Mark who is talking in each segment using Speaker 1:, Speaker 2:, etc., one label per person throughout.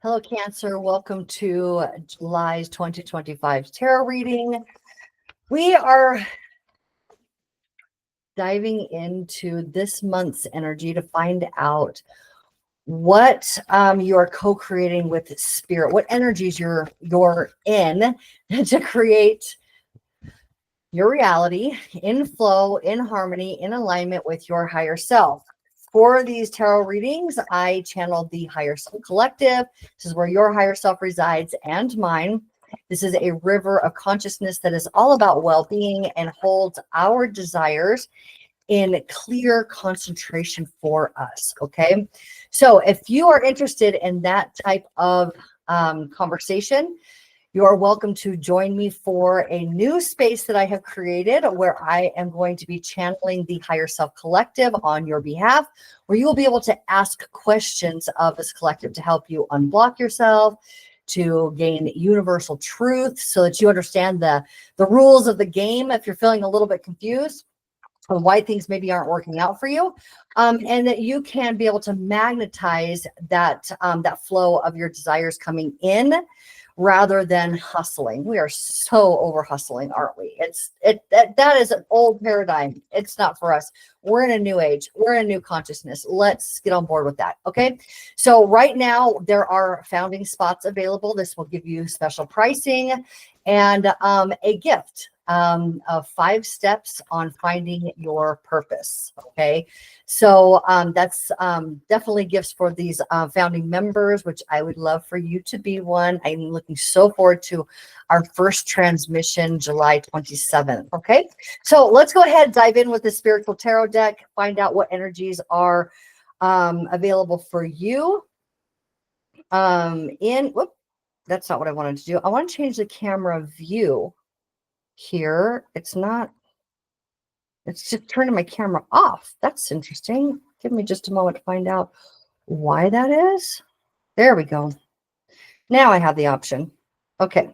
Speaker 1: Hello, Cancer. Welcome to July's 2025 tarot reading. We are diving into this month's energy to find out what you are co-creating with spirit, what energies you're in to create your reality in flow, in harmony, in alignment with your higher self. For these tarot readings, I channeled the Higher Self Collective. This is where your higher self resides and mine. This is a river of consciousness that is all about well-being and holds our desires in clear concentration for us. Okay. So if you are interested in that type of conversation, you are welcome to join me for a new space that I have created where I am going to be channeling the Higher Self Collective on your behalf, where you will be able to ask questions of this collective to help you unblock yourself, to gain universal truth so that you understand the rules of the game if you're feeling a little bit confused on why things maybe aren't working out for you, and that you can be able to magnetize that flow of your desires coming in rather than hustling. We are so over hustling, aren't we? That is an old paradigm. It's not for us. We're in a new age. We're in a new consciousness. Let's get on board with that. Okay. So right now there are founding spots available. This will give you special pricing and a gift of 5 steps on finding your purpose. Okay. So that's definitely gifts for these founding members, which I would love for you to be one. I'm looking so forward to our first transmission, July 27th. Okay. So let's go ahead and dive in with the Spiritual Tarot deck, find out what energies are available for you. That's not what I wanted to do. I want to change the camera view here. It's just turning my camera off. That's interesting. Give me just a moment to find out why that is. There we go. Now I have the option. Okay.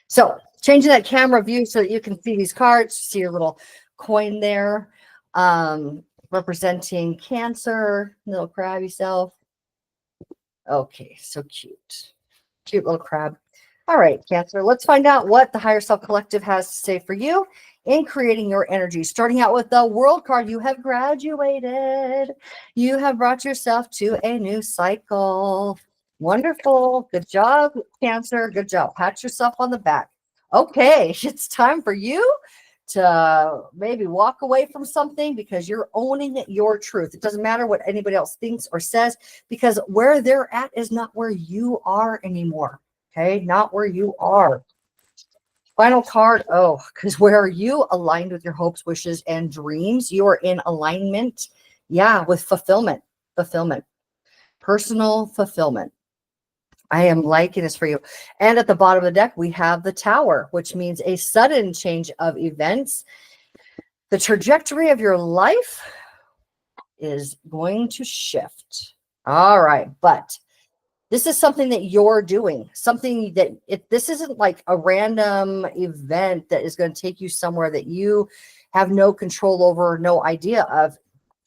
Speaker 1: So changing that camera view so that you can see these cards, see your little coin there, representing Cancer, little crabby self. Okay, so cute. Cute little crab. All right, Cancer, let's find out what the Higher Self Collective has to say for you in creating your energy. Starting out with the World card, you have graduated. You have brought yourself to a new cycle. Wonderful. Good job, Cancer. Good job. Pat yourself on the back. Okay, it's time for you to maybe walk away from something because you're owning your truth. It doesn't matter what anybody else thinks or says, because where they're at is not where you are anymore. Okay, not where you are. Final card. Oh, because where are you aligned with your hopes, wishes, and dreams? You are in alignment. Yeah, with fulfillment, personal fulfillment. I am liking this for you. And at the bottom of the deck, we have the Tower, which means a sudden change of events. The trajectory of your life is going to shift. All right, but this is something that you're doing, something that this isn't like a random event that is going to take you somewhere that you have no control over, no idea of.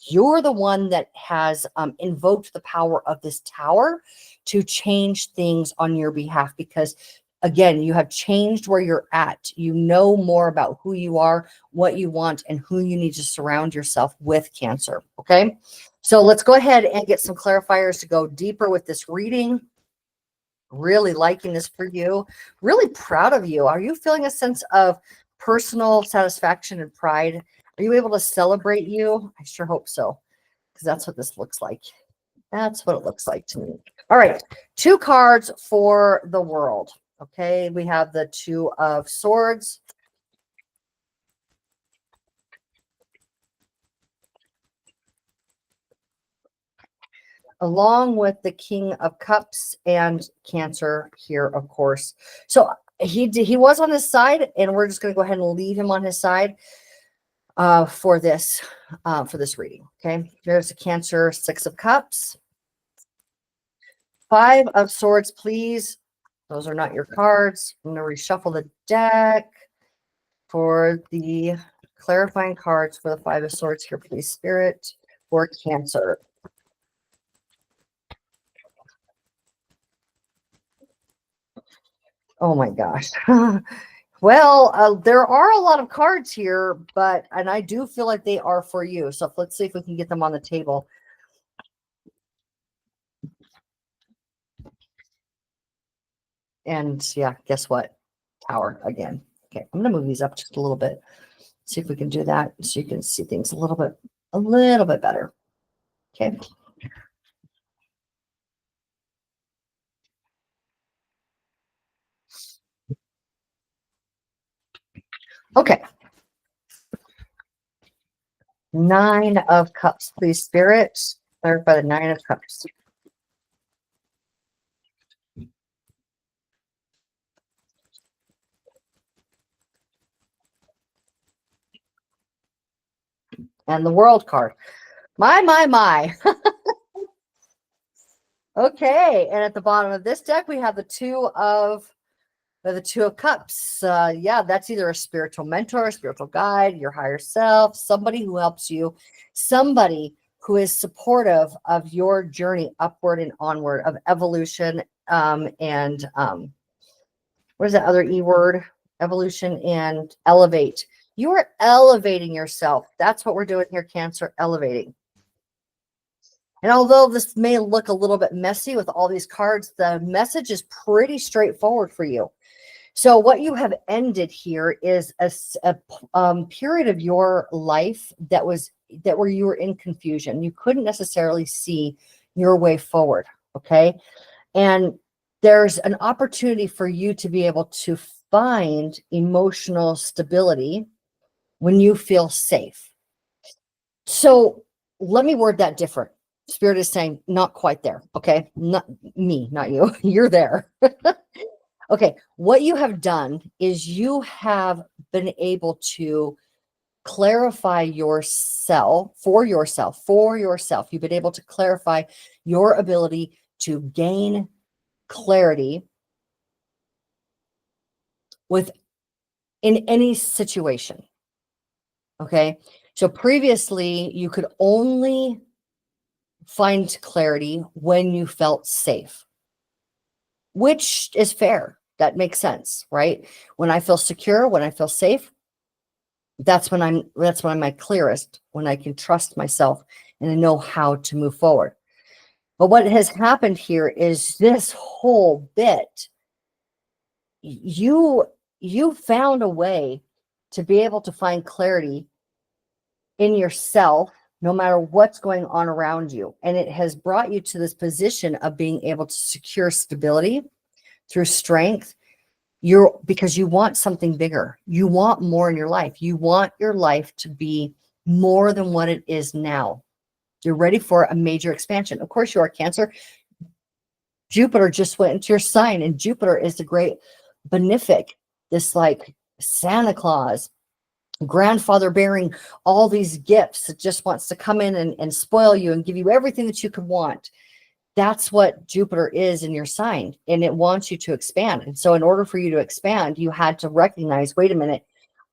Speaker 1: You're the one that has invoked the power of this Tower to change things on your behalf, because again, you have changed where you're at. You know more about who you are, what you want, and who you need to surround yourself with, Cancer. Okay. So let's go ahead and get some clarifiers to go deeper with this reading. Really liking this for you. Really proud of you. Are you feeling a sense of personal satisfaction and pride? Are you able to celebrate you? I sure hope so, because that's what this looks like. That's what it looks like to me. All right. 2 cards for the World. Okay. We have the 2 of Swords. Along with the King of Cups and Cancer here, of course. So he was on his side, and we're just going to go ahead and leave him on his side for this reading. Okay, there's a Cancer, 6 of Cups, 5 of Swords, please. Those are not your cards. I'm going to reshuffle the deck for the clarifying cards for the 5 of Swords here, please, Spirit, for Cancer. Oh my gosh. Well, there are a lot of cards here, and I do feel like they are for you. So let's see if we can get them on the table. And yeah, guess what? Tower again. Okay, I'm gonna move these up just a little bit. See if we can do that so you can see things a little bit better. Okay. Okay. 9 of Cups, please, Spirit. Clarify the 9 of Cups. And the World card. My. Okay, and at the bottom of this deck, we have the Two of Cups. Yeah, that's either a spiritual mentor, a spiritual guide, your higher self, somebody who helps you, somebody who is supportive of your journey upward and onward of evolution. And what is that other E word? Evolution and elevate. You are elevating yourself. That's what we're doing here, Cancer, elevating. And although this may look a little bit messy with all these cards, the message is pretty straightforward for you. So what you have ended here is a period of your life where you were in confusion. You couldn't necessarily see your way forward. Okay. And there's an opportunity for you to be able to find emotional stability when you feel safe. So let me word that different. Spirit is saying, not quite there. Okay. Not me, not you. You're there. Okay. What you have done is you have been able to clarify yourself for yourself. You've been able to clarify your ability to gain clarity in any situation. Okay. So previously you could only find clarity when you felt safe, which is fair. That makes sense, right? When I feel secure, when I feel safe, that's when I'm my clearest, when I can trust myself and I know how to move forward. But what has happened here is this whole bit, you found a way to be able to find clarity in yourself no matter what's going on around you. And it has brought you to this position of being able to secure stability through strength. Because you want something bigger. You want more in your life. You want your life to be more than what it is now. You're ready for a major expansion. Of course you are, Cancer. Jupiter just went into your sign, and Jupiter is the great benefic, this like Santa Claus, grandfather bearing all these gifts. It just wants to come in and spoil you and give you everything that you could want. That's what Jupiter is in your sign, and it wants you to expand. And so in order for you to expand, you had to recognize, wait a minute,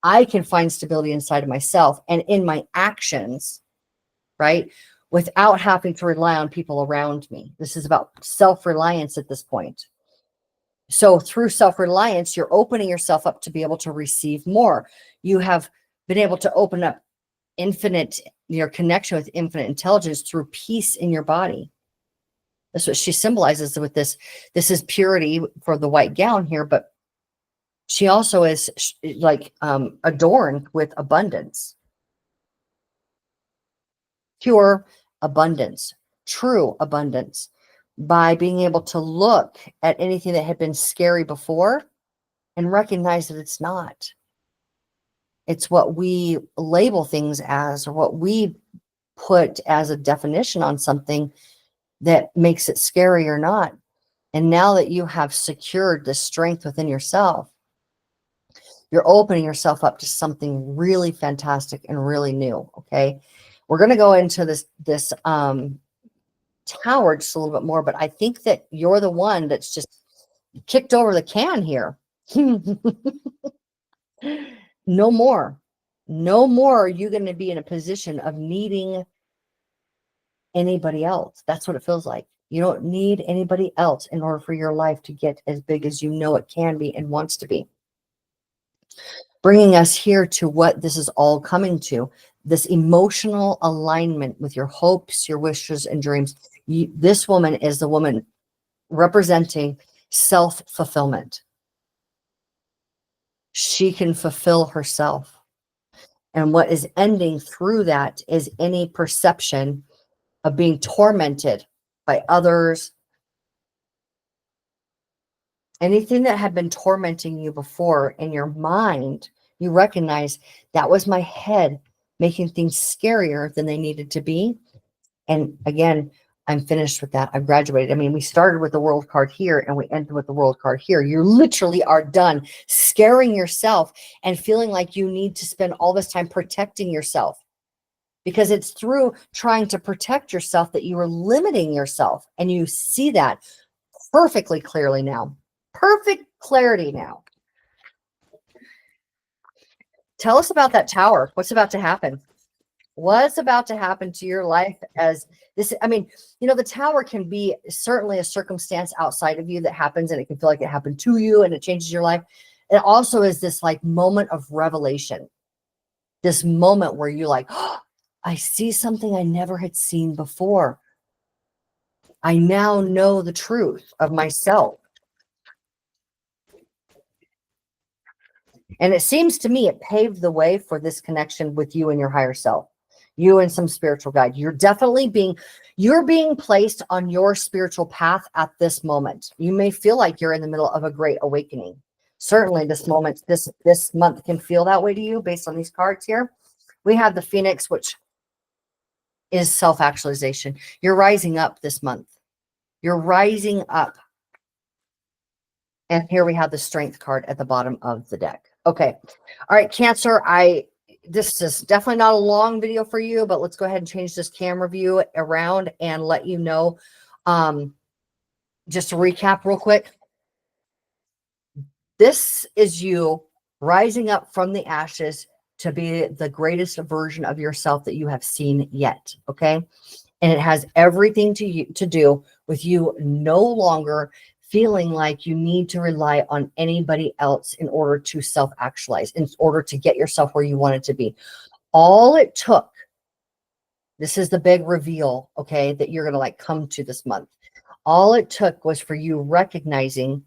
Speaker 1: I can find stability inside of myself and in my actions, right? Without having to rely on people around me. This is about self-reliance at this point. So through self-reliance, you're opening yourself up to be able to receive more. You have been able to open up your connection with infinite intelligence through peace in your body. That's what she symbolizes with this. This is purity for the white gown here, but she also is like adorned with abundance, pure abundance, true abundance, by being able to look at anything that had been scary before and recognize that it's not. It's what we label things as, or what we put as a definition on something that makes it scary or not. And now that you have secured the strength within yourself, you're opening yourself up to something really fantastic and really new. Okay. We're going to go into this tower just a little bit more, but I think that you're the one that's just kicked over the can here. No more. No more are you going to be in a position of needing anybody else. That's what it feels like. You don't need anybody else in order for your life to get as big as you know it can be and wants to be. Bringing us here to what this is all coming to, this emotional alignment with your hopes, your wishes, and dreams. This woman is the woman representing self-fulfillment. She can fulfill herself. And what is ending through that is any perception of being tormented by others. Anything that had been tormenting you before in your mind, you recognize that was my head making things scarier than they needed to be. And again, I'm finished with that. I've graduated. I mean, we started with the world card here and we ended with the world card here. You literally are done scaring yourself and feeling like you need to spend all this time protecting yourself, because it's through trying to protect yourself that you are limiting yourself. And you see that perfectly clearly now. Perfect clarity now. Tell us about that tower. What's about to happen? What's about to happen to your life as this? I mean, you know, the tower can be certainly a circumstance outside of you that happens, and it can feel like it happened to you and it changes your life. It also is this like moment of revelation, this moment where you're like, oh, I see something I never had seen before. I now know the truth of myself. And it seems to me it paved the way for this connection with you and your higher self, you and some spiritual guide. You're being placed on your spiritual path at this moment. You may feel like you're in the middle of a great awakening. Certainly this moment, this month can feel that way to you based on these cards here. We have the Phoenix, which is self-actualization. You're rising up this month. You're rising up. And here we have the Strength card at the bottom of the deck. Okay. All right, Cancer, this is definitely not a long video for you, but let's go ahead and change this camera view around and let you know. Just to recap real quick. This is you rising up from the ashes to be the greatest version of yourself that you have seen yet. Okay. And it has everything to do with you no longer feeling like you need to rely on anybody else in order to self-actualize, in order to get yourself where you want it to be. All it took, this is the big reveal, okay, that you're going to like come to this month. All it took was for you recognizing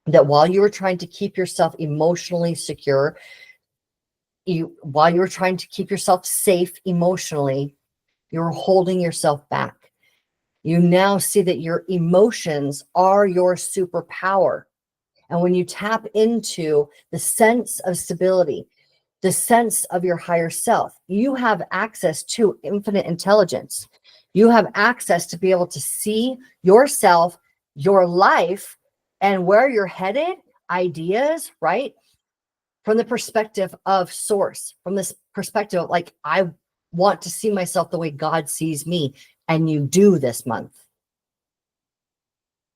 Speaker 1: that while you were trying to keep yourself emotionally secure, while you were trying to keep yourself safe emotionally, you were holding yourself back. You now see that your emotions are your superpower. And when you tap into the sense of stability, the sense of your higher self, you have access to infinite intelligence. You have access to be able to see yourself, your life, and where you're headed, ideas, right? From the perspective of source, from this perspective of like, I want to see myself the way God sees me. And you do this month.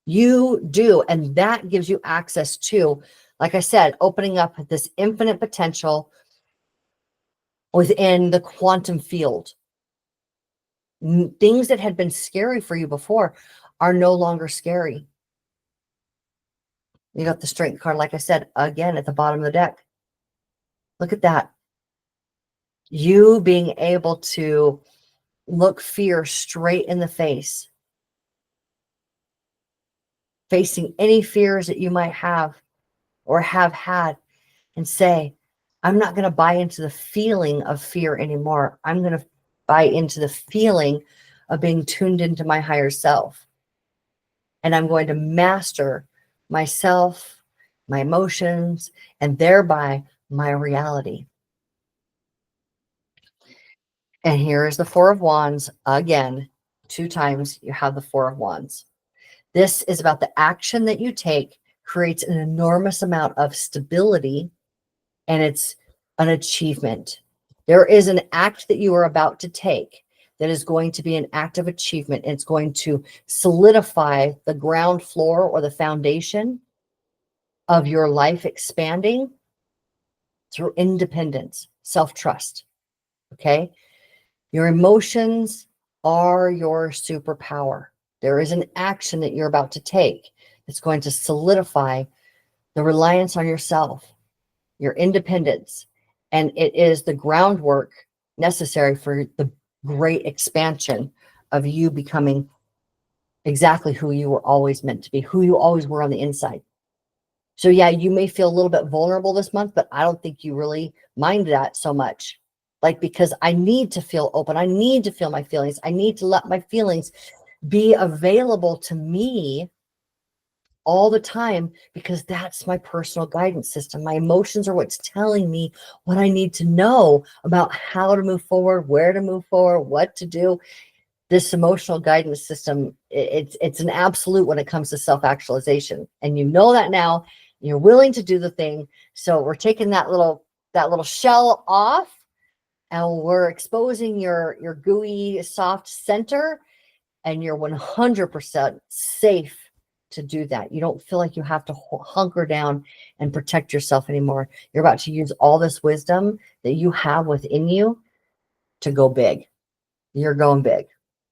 Speaker 1: You do. And that gives you access to, like I said, opening up this infinite potential within the quantum field. Things that had been scary for you before are no longer scary. You got the Strength card, like I said, again, at the bottom of the deck. Look at that. You being able to look fear straight in the face, facing any fears that you might have or have had, and say, I'm not going to buy into the feeling of fear anymore. I'm going to buy into the feeling of being tuned into my higher self. And I'm going to master myself, my emotions, and thereby my reality. And here is the Four of Wands again. 2 times you have the Four of Wands. This is about the action that you take creates an enormous amount of stability, and it's an achievement. There is an act that you are about to take that is going to be an act of achievement. And it's going to solidify the ground floor or the foundation of your life expanding through independence, self-trust. Okay. Your emotions are your superpower. There is an action that you're about to take that's going to solidify the reliance on yourself, your independence, and it is the groundwork necessary for the great expansion of you becoming exactly who you were always meant to be, who you always were on the inside. So yeah, you may feel a little bit vulnerable this month, but I don't think you really mind that so much. Like, because I need to feel open. I need to feel my feelings. I need to let my feelings be available to me all the time, because that's my personal guidance system. My emotions are what's telling me what I need to know about how to move forward, where to move forward, what to do. This emotional guidance system, it's an absolute when it comes to self-actualization. And you know that now, you're willing to do the thing. So we're taking that little shell off, and we're exposing your gooey, soft center, and you're 100% safe to do that. You don't feel like you have to hunker down and protect yourself anymore. You're about to use all this wisdom that you have within you to go big. You're going big.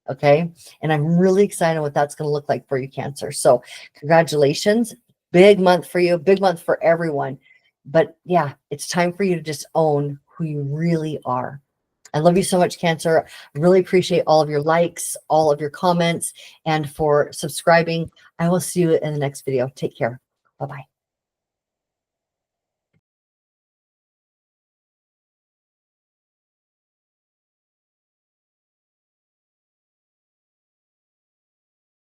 Speaker 1: Okay. And I'm really excited what that's going to look like for you, Cancer. So congratulations. Big month for you, big month for everyone. But yeah, it's time for you to just own who you really are. I love you so much, Cancer. I really appreciate all of your likes, all of your comments, and for subscribing. I will see you in the next video. Take care. Bye-bye.